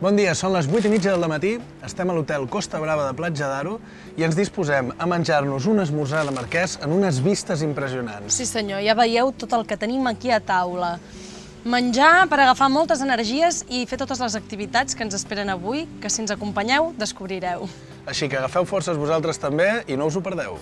Bon dia, són les 8:30 del matí, estem a l'hotel Costa Brava de Platja d'Aro i ens disposem a menjar-nos un esmorzar de marquès en unes vistes impressionants. Sí senyor, ja veieu tot el que tenim aquí a taula. Menjar per agafar moltes energies i fer totes les activitats que ens esperen avui, que si ens acompanyeu descobrireu. Així que agafeu forces vosaltres també i no us ho perdeu.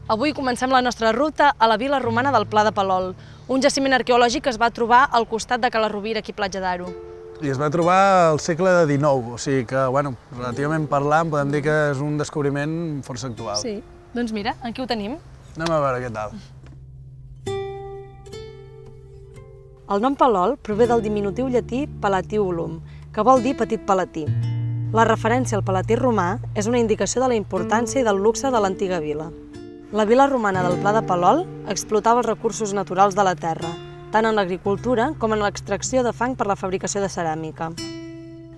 Avui comencem la nostra ruta a la vila romana del Pla de Palol, un jaciment arqueològic que es va trobar al costat de Cala Rovira, aquí a Platja d'Aro. I es va trobar al segle XIX, o sigui que, bueno, relativament parlant, podem dir que és un descobriment força actual. Sí, doncs mira, aquí ho tenim. Anem a veure què tal. El nom Palol prové del diminutiu llatí Palatiulum, que vol dir petit palatí. La referència al palatí romà és una indicació de la importància i del luxe de l'antiga vila. La vila romana del Pla de Palol explotava els recursos naturals de la terra, tant en l'agricultura com en l'extracció de fang per la fabricació de ceràmica.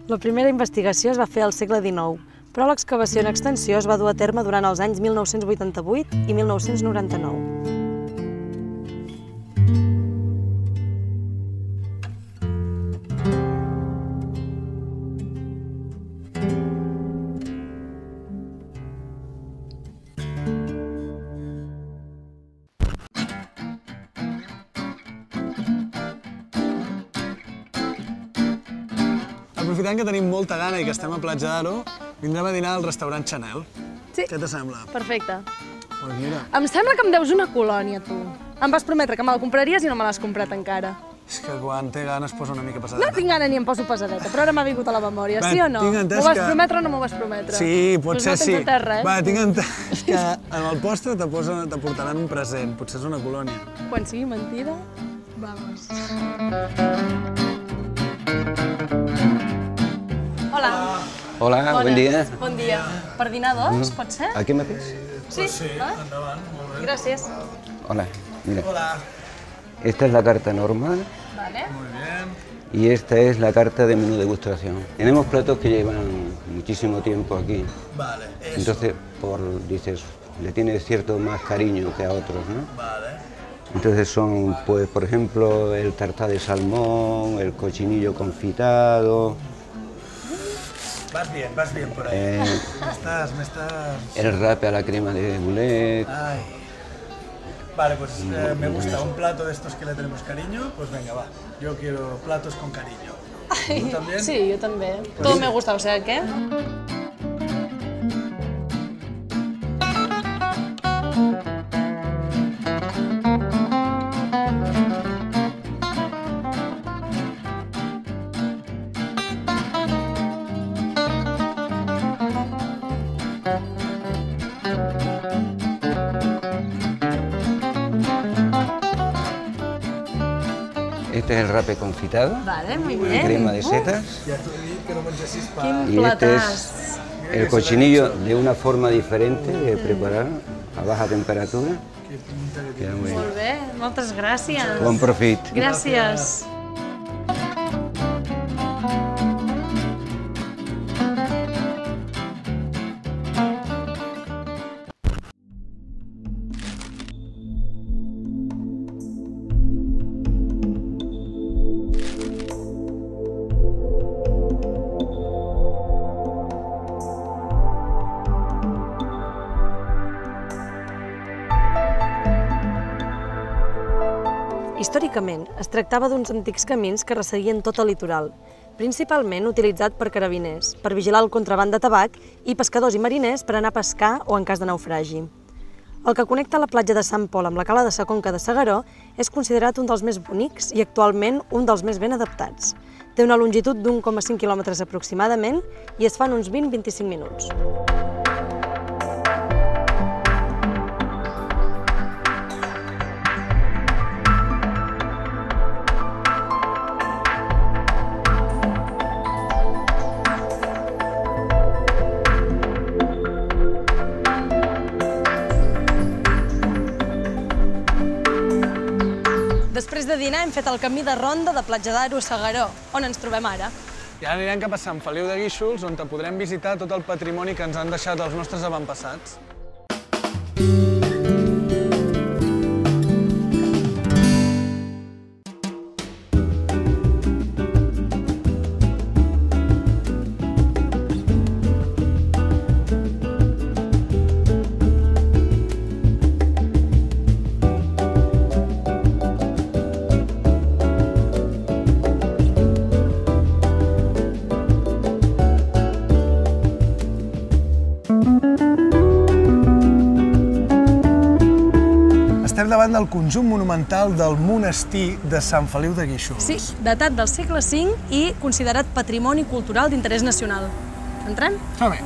La primera investigació es va fer al segle XIX, però l'excavació en extensió es va dur a terme durant els anys 1988 i 1999. Aprofitant que tenim molta gana i que estem a Platja d'Aro, vindrem a dinar al restaurant Chanel. Sí. Què te sembla? Perfecte. Pues mira, Em sembla que em deus una colònia, tu. Em vas prometre que me la compraries i no me l'has comprat encara. és que quan té gana es posa una mica No pesadeta. tinc gana ni em poso pesadeta, però ara m'ha vingut a la memòria, Va, sí o no? tinc entès M'ho vas que- prometre o no m'ho vas prometre? Sí, potser doncs sí. no tens entès res. Va, tinc entès que en el postre t'aportaran un present, potser és una colònia. Quan sigui mentida, vamos. Hola. Hola, Bones. buen día. Bon dia. Per dinar dos, pot ser? ¿Aquí mateix? Sí. Ah, Endavant, molt bé. gràcies. Hola, mira. Hola. Esta es la carta normal Vale. Muy bien. y esta es la carta de menú degustación. Tenemos platos que llevan muchísimo tiempo aquí, Vale, eso. entonces dices, le tienes cierto más cariño que a otros, ¿no? Vale. Entonces son, pues, por ejemplo, el tartar de salmón, el cochinillo confitado, Vas bien por ahí. Me estás... el rape a la crema de boulet. Ay. Vale, pues me gusta un plato de estos que le tenemos cariño, pues venga, va. Yo quiero platos con cariño. ¿Tú también? Sí, jo també. Todo me gusta, o sea, ¿qué? Este es el rape confitado, Vale, muy con bien. crema de setas. Ja t'ho he dit que no mengessis pa. Quin Y este platàs. es el cochinillo de una forma diferente de preparar a baja temperatura. Que pinta que Queda muy bien. Molt bé, moltes gràcies. Buen profit. Gràcies. Històricament, es tractava d'uns antics camins que resseguien tot el litoral, principalment utilitzat per carabiners, per vigilar el contraban de tabac i pescadors i mariners per anar a pescar o en cas de naufragi. El que connecta la platja de Sant Pol amb la cala de sa Conca de S'Agaró és considerat un dels més bonics i actualment un dels més ben adaptats. Té una longitud d'1,5 quilòmetres aproximadament i es fan uns 20-25 minuts. Després de dinar hem fet el camí de ronda de Platja d'Aro a S'Agaró, on ens trobem ara. I ara anirem cap a Sant Feliu de Guíxols, on podrem visitar tot el patrimoni que ens han deixat els nostres avantpassats. Estem davant del conjunt monumental del monestir de Sant Feliu de Guíxols. Sí, datat del segle V i considerat patrimoni cultural d'interès nacional. Entrem? Som-hi!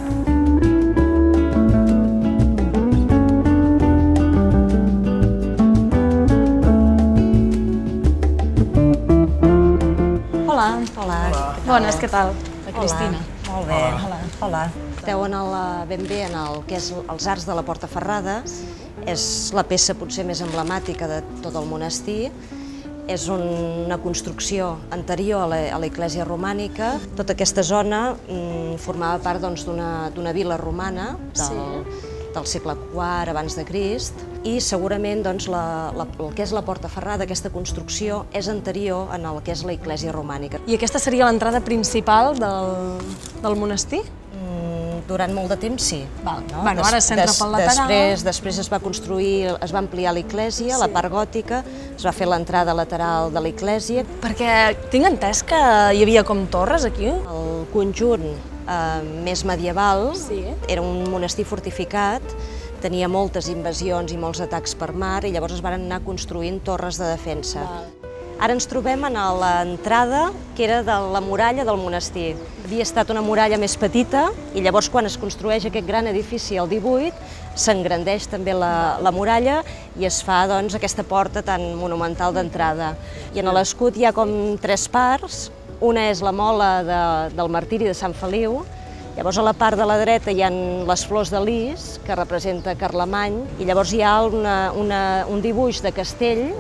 Hola. Hola. Bones, què tal? La Cristina. Molt bé. Hola. Esteu ben bé en el que és els arcs de la Porta Ferrada. És la peça potser més emblemàtica de tot el monestir. És una construcció anterior a l'església romànica. Tota aquesta zona formava part d'una vila romana del segle IV abans de Crist i segurament el que és la Porta Ferrada, aquesta construcció, és anterior al que és l'església romànica. I aquesta seria l'entrada principal del monestir? Durant molt de temps, sí. Bueno, ara s'entra pel lateral. Després es va construir, es va ampliar l'església, la part gòtica, es va fer l'entrada lateral de l'església. Perquè tinc entès que hi havia com torres aquí. El conjunt més medieval era un monestir fortificat, tenia moltes invasions i molts atacs per mar i llavors es van anar construint torres de defensa. Ara ens trobem a l'entrada que era de la muralla del monestir. Havia estat una muralla més petita i llavors quan es construeix aquest gran edifici al 18 s'engrandeix també la muralla i es fa aquesta porta tan monumental d'entrada. I en l'escut hi ha com tres parts. Una és la mola del martiri de Sant Feliu. Llavors a la part de la dreta hi ha les flors de lis, que representa Carlemany, i llavors hi ha un dibuix de castell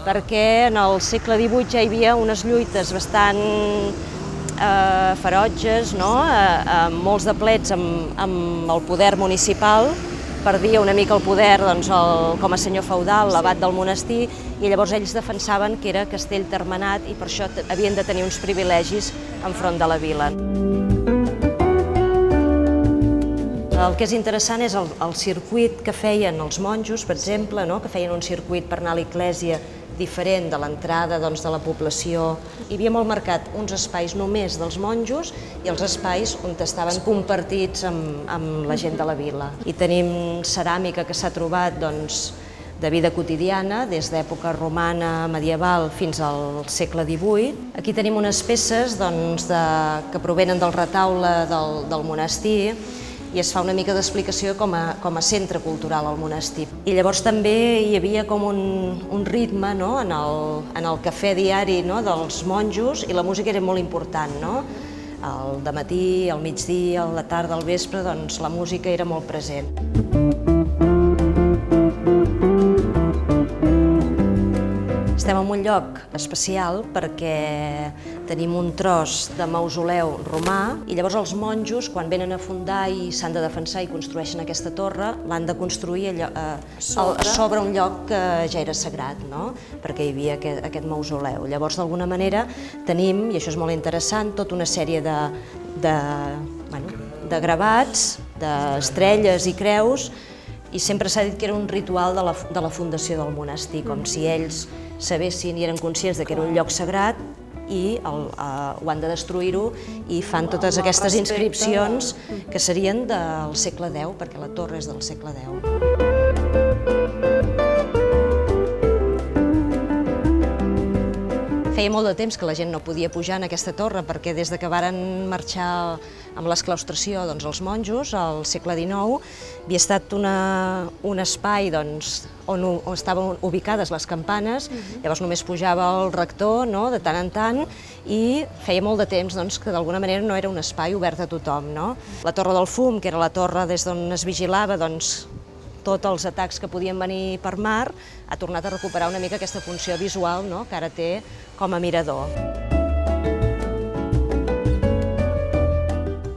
perquè en el segle XVIII ja hi havia unes lluites bastant ferotges, molts de plets amb el poder municipal, perdia una mica el poder com a senyor feudal, l'abat del monestir, i llavors ells defensaven que era castell termenat i per això havien de tenir uns privilegis enfront de la vila. El que és interessant és el circuit que feien els monjos, per exemple, que feien un circuit per anar a l'església diferent de l'entrada de la població. Hi havia molt marcat uns espais només dels monjos i els espais on estaven compartits amb la gent de la vila. I tenim ceràmica que s'ha trobat de vida quotidiana, des d'època romana, medieval, fins al segle XVIII. Aquí tenim unes peces que provenen del retaule del monestir i es fa una mica d'explicació com a centre cultural al monestir. I llavors també hi havia com un ritme en el cafè diari dels monjos i la música era molt important. Al dematí, al migdia, a la tarda, al vespre, la música era molt present. Estem en un lloc especial perquè tenim un tros de mausoleu romà i llavors els monjos, quan venen a fundar i s'han de defensar i construeixen aquesta torre, l'han de construir sobre un lloc que ja era sagrat, perquè hi havia aquest mausoleu. Llavors, d'alguna manera, tenim, i això és molt interessant, tota una sèrie de gravats, d'estrelles i creus, i sempre s'ha dit que era un ritual de la fundació del monestir, com si ells sabessin i eren conscients que era un lloc sagrat i ho han de destruir-ho i fan totes aquestes inscripcions que serien del segle X, perquè la torre és del segle X. Feia molt de temps que la gent no podia pujar en aquesta torre perquè des que varen marxar amb l'esclaustració els monjos al segle XIX havia estat un espai on estaven ubicades les campanes, llavors només pujava el rector de tant en tant i feia molt de temps que d'alguna manera no era un espai obert a tothom. La Torre del Fum, que era la torre des d'on es vigilava, tots els atacs que podien venir per mar, ha tornat a recuperar una mica aquesta funció visual que ara té com a mirador.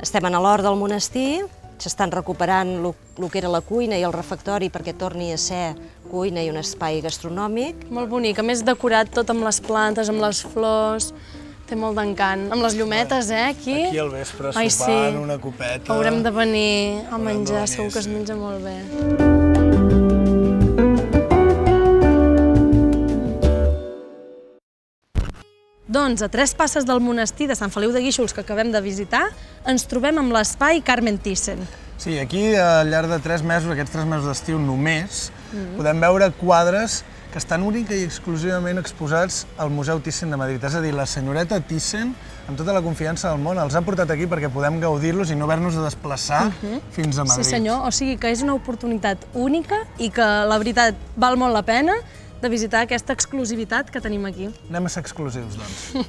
Estem a l'hort del monestir, s'estan recuperant el que era la cuina i el refectori perquè torni a ser cuina i un espai gastronòmic. Molt bonic, a més decorat tot amb les plantes, amb les flors, té molt d'encant. Amb les llumetes, aquí. Aquí al vespre sopant, una copeta. Haurem de venir a menjar, segur que es menja molt bé. Doncs, a 3 passes del monestir de Sant Feliu de Guíxols que acabem de visitar, ens trobem amb l'espai Carmen Thyssen. Sí, aquí al llarg de 3 mesos, aquests 3 mesos d'estiu només, podem veure quadres que estan única i exclusivament exposats al Museu Thyssen de Madrid. És a dir, la senyoreta Thyssen, amb tota la confiança del món, els ha portat aquí perquè podem gaudir-los i no haver-nos de desplaçar fins a Madrid. Sí senyor, o sigui que és una oportunitat única i que la veritat val molt la pena de visitar aquesta exclusivitat que tenim aquí. Anem a ser exclusius, doncs.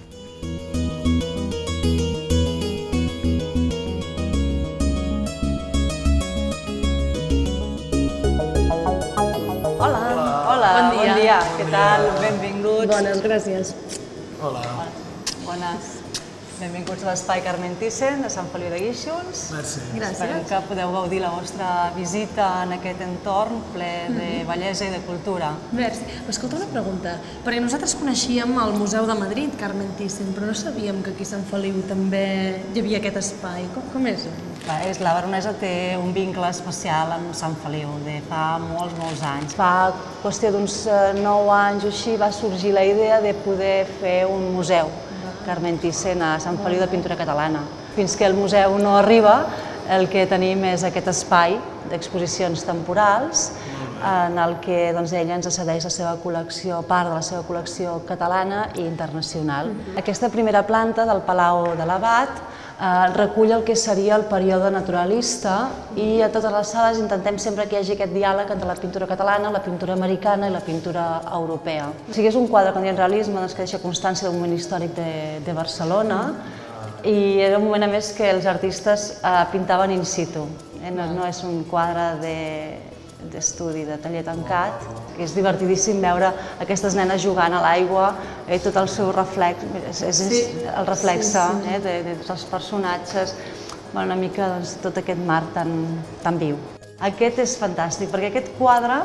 Hola, bon dia. Què tal? Benvinguts. Bones, gràcies. Hola. Bones. Benvinguts a l'espai Carmen Thyssen de Sant Feliu de Guíxols. Merci. Esperem que podeu gaudir la vostra visita en aquest entorn ple de bellesa i de cultura. Merci. Escolta, una pregunta. Perquè nosaltres coneixíem el Museu de Madrid, Carmen Thyssen, però no sabíem que aquí a Sant Feliu també hi havia aquest espai. Com és? La Baronesa té un vincle especial amb Sant Feliu de fa molts anys. Fa qüestió d'uns 9 anys o així va sorgir la idea de poder fer un museu Carmen Thyssen a Sant Feliu de Pintura Catalana. Fins que el museu no arriba, el que tenim és aquest espai d'exposicions temporals en el que ella ens cedeix la seva col·lecció, part de la seva col·lecció catalana i internacional. Aquesta primera planta del Palau de l'Abat recull el que seria el període naturalista i a totes les sales intentem sempre que hi hagi aquest diàleg entre la pintura catalana, la pintura americana i la pintura europea. O sigui, és un quadre que en diem realisme que deixa constància del moment històric de Barcelona i era un moment a més que els artistes pintaven in situ. No és un quadre d'estudi, de taller tancat, que és divertidíssim veure aquestes nenes jugant a l'aigua, tot el seu reflex, el reflexe de tots els personatges, una mica tot aquest mar tan viu. Aquest és fantàstic, perquè aquest quadre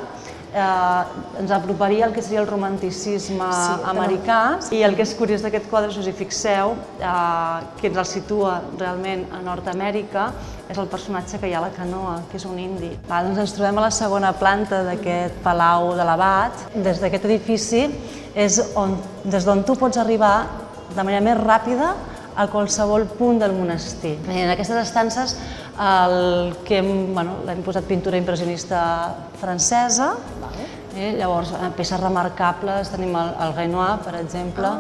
ens aproparia al que seria el romanticisme americà i el que és curiós d'aquest quadre, si us hi fixeu, que ens el situa realment a Nord-Amèrica, és el personatge que hi ha a la canoa, que és un indi. Ens trobem a la segona planta d'aquest Palau de l'Abat. Des d'aquest edifici és des d'on tu pots arribar de manera més ràpida a qualsevol punt del monestir. En aquestes estances l'hem posat pintura impressionista francesa, llavors peces remarcables, tenim el Renoir, per exemple.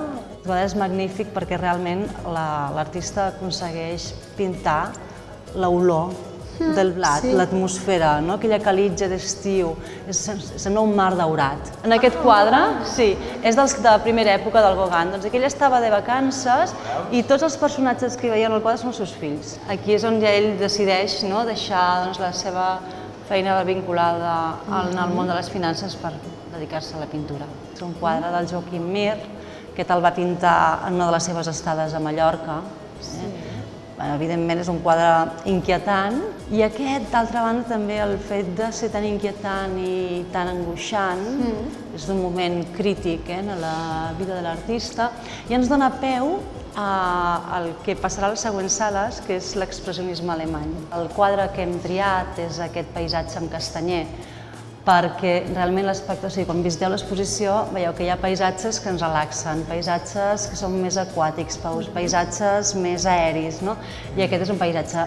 És magnífic perquè realment l'artista aconsegueix pintar l'olor del blat, l'atmosfera, aquella calitja d'estiu, sembla un mar daurat. En aquest quadre, sí, és de primera època del Gauguin, doncs ell estava de vacances i tots els personatges que hi veien al quadre són els seus fills. Aquí és on ja ell decideix deixar la seva feina vinculada al món de les finances per dedicar-se a la pintura. És un quadre del Joaquim Mir, que el va pintar en una de les seves estades a Mallorca. Evidentment és un quadre inquietant i aquest, d'altra banda, també el fet de ser tan inquietant i tan angoixant és d'un moment crític en la vida de l'artista i ens dona peu al que passarà a les següents sales, que és l'expressionisme alemany. El quadre que hem triat és aquest paisatge amb castanyer, perquè realment l'aspecte, o sigui, quan visiteu l'exposició veieu que hi ha paisatges que ens relaxen, paisatges que són més aquàtics, paisatges més aeris, i aquest és un paisatge,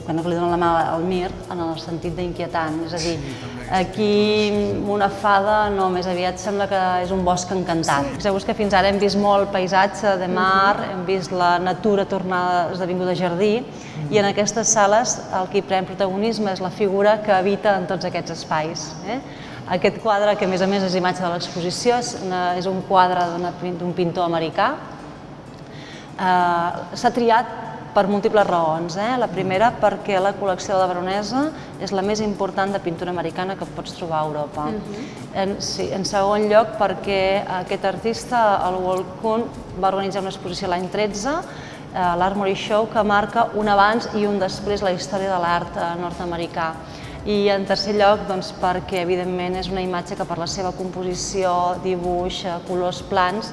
quan li donen la mà al Mir, en el sentit d'inquietant, és a dir, aquí una fada no, més aviat sembla que és un bosc encantat. Fixeu-vos que fins ara hem vist molt paisatge de mar, hem vist la natura tornada esdevinguda jardí, i en aquestes sales el que hi pren protagonisme és la figura que habita en tots aquests espais. Aquest quadre, que a més és imatge de l'exposició, és un quadre d'un pintor americà. S'ha triat per múltiples raons. La primera, perquè la col·lecció de la Baronesa és la més important de pintura americana que pots trobar a Europa. En segon lloc, perquè aquest artista, el Walt Kuhn, va organitzar una exposició l'any 13, l'Armory Show, que marca un abans i un després la història de l'art nord-americà. I en tercer lloc, perquè evidentment és una imatge que per la seva composició, dibuix, colors plans,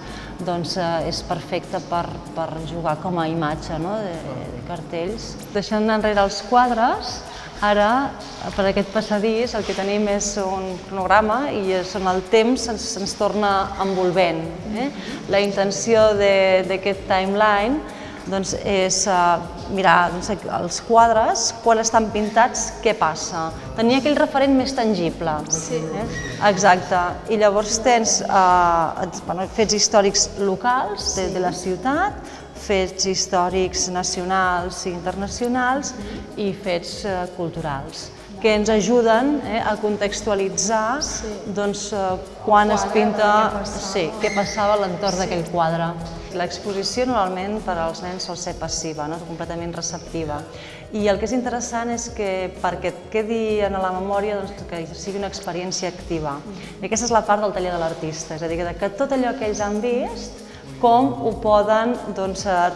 és perfecta per jugar com a imatge de cartells. Deixant enrere els quadres, ara per aquest passadís el que tenim és un cronograma i el temps ens torna envolvent. La intenció d'aquest timeline és mirar els quadres, quan estan pintats, què passa? Tenir aquell referent més tangible. Exacte. I llavors tens fets històrics locals de la ciutat, fets històrics nacionals i internacionals i fets culturals, que ens ajuden a contextualitzar quan es pinta, què passava a l'entorn d'aquell quadre. L'exposició normalment per als nens sol ser passiva, completament receptiva. I el que és interessant és que perquè et quedi en la memòria que sigui una experiència activa. I aquesta és la part del taller de l'artista, és a dir, que tot allò que ells han vist, com ho poden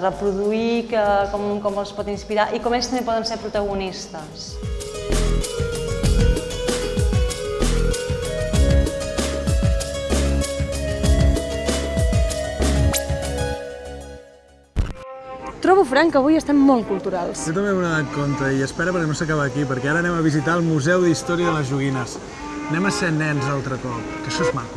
reproduir, com els pot inspirar i com ells també poden ser protagonistes. Trobo, Frank, que avui estem molt culturals. Jo també m'he donat compte i espera perquè no s'acaba aquí, perquè ara anem a visitar el Museu d'Història de les Joguines. Anem a ser nens altre cop, que això és maco.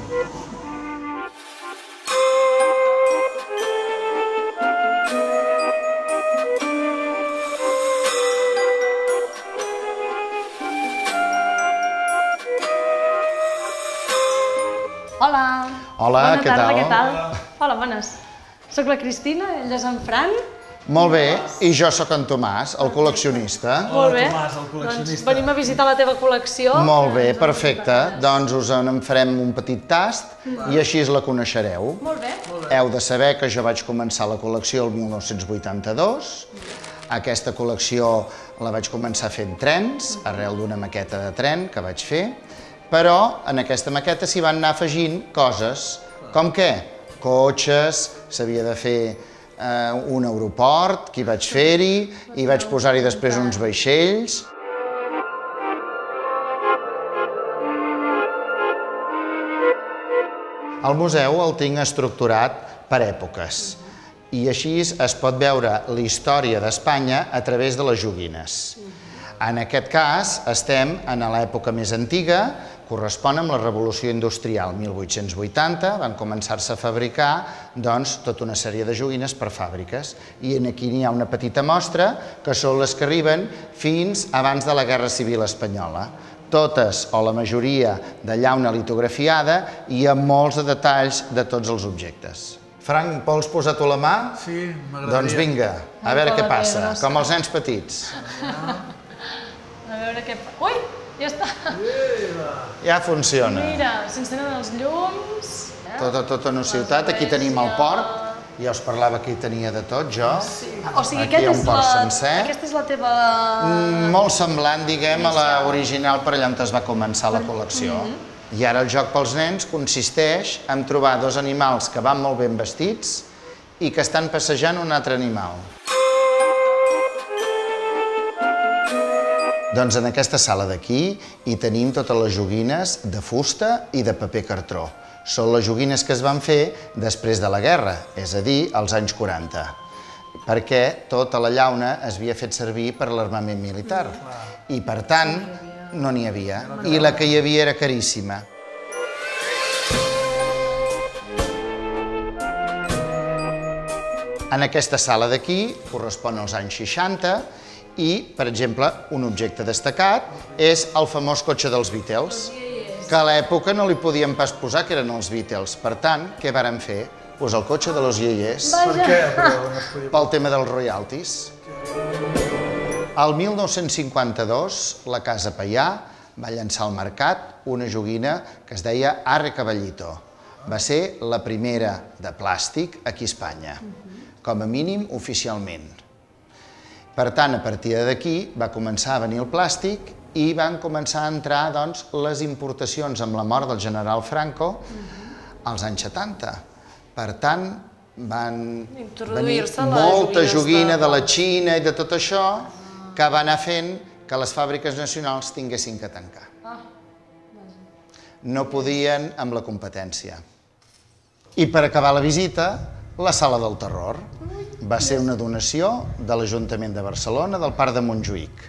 Hola! Hola, què tal? Bona tarda, què tal? Hola, bones. Soc la Cristina, ell és en Fran. Molt bé, i jo sóc en Tomàs, el col·leccionista. Molt bé. Tomàs, el col·leccionista. Doncs venim a visitar la teva col·lecció. Molt bé, perfecte. Doncs us en farem un petit tast i així la coneixereu. Molt bé. Heu de saber que jo vaig començar la col·lecció el 1982. Aquesta col·lecció la vaig començar fent trens, arrel d'una maqueta de tren que vaig fer, però en aquesta maqueta s'hi van anar afegint coses, com què? Cotxes, s'havia de fer un aeroport, que hi vaig fer-hi, i vaig posar-hi després uns vaixells. El museu el tinc estructurat per èpoques i així es pot veure la història d'Espanya a través de les joguines. En aquest cas estem en l'època més antiga, correspon amb la Revolució Industrial, 1880, van començar-se a fabricar tota una sèrie de joguines per fàbriques i aquí n'hi ha una petita mostra que són les que arriben fins abans de la Guerra Civil Espanyola. Totes o la majoria de llauna litografiada i amb molts de detalls de tots els objectes. Frank, vols posar tu la mà? Sí, m'agradaria. Doncs vinga, a veure què passa, com els nens petits. A veure què... Ui, ja està. Ja funciona. Mira, s'encenen els llums. Tota una ciutat, aquí tenim el port, ja us parlava que hi tenia de tot, jo. O sigui, aquí hi ha un port sencer. Aquesta és la teva... Molt semblant, diguem, a l'original per allà on es va començar la col·lecció. I ara el joc pels nens consisteix en trobar dos animals que van molt ben vestits i que estan passejant un altre animal. Doncs en aquesta sala d'aquí hi tenim totes les joguines de fusta i de paper cartró. Són les joguines que es van fer després de la guerra, és a dir, als anys 40, perquè tota la llauna es havia fet servir per l'armament militar i, per tant, no n'hi havia. I la que hi havia era caríssima. En aquesta sala d'aquí correspon als anys 60 i, per exemple, un objecte destacat és el famós cotxe dels Beatles, que a l'època no li podíem pas posar que eren els Beatles. Per tant, què varen fer? Posar el cotxe de los Yeyes. Per què? Pel tema dels royalties. El 1952, la Casa Paià va llançar al mercat una joguina que es deia Arre Caballito. Va ser la primera de plàstic aquí a Espanya, com a mínim oficialment. Per tant, a partir d'aquí va començar a venir el plàstic i van començar a entrar les importacions amb la mort del general Franco als anys 70. Per tant, van venir molta joguina de la Xina i de tot això que va anar fent que les fàbriques nacionals tinguessin que tancar. No podien amb la competència. I per acabar la visita, la Sala del Terror. Va ser una donació de l'Ajuntament de Barcelona, del Parc de Montjuïc.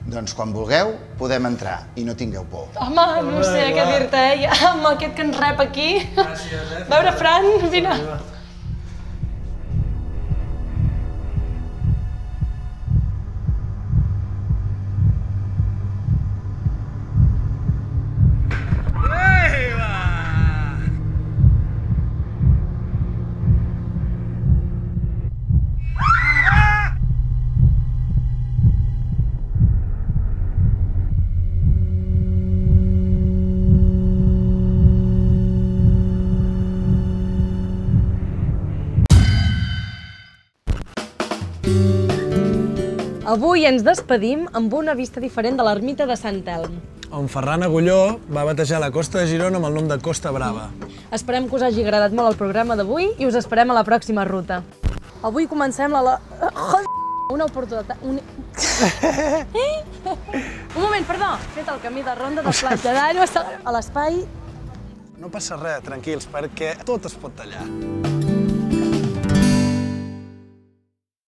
Doncs quan vulgueu, podem entrar i no tingueu por. Home, no sé què dir-te, amb aquest que ens rep aquí. Gràcies, A veure, Fran, vine. Avui ens despedim amb una vista diferent de l'ermita de Sant Elm, on Ferran Agulló va batejar la costa de Girona amb el nom de Costa Brava. Esperem que us hagi agradat molt el programa d'avui i us esperem a la pròxima ruta. Avui comencem una oportunitat... Un moment, perdó! Fet el camí de ronda de Platja d'Aro a l'espai... No passa res, tranquils, perquè tot es pot tallar.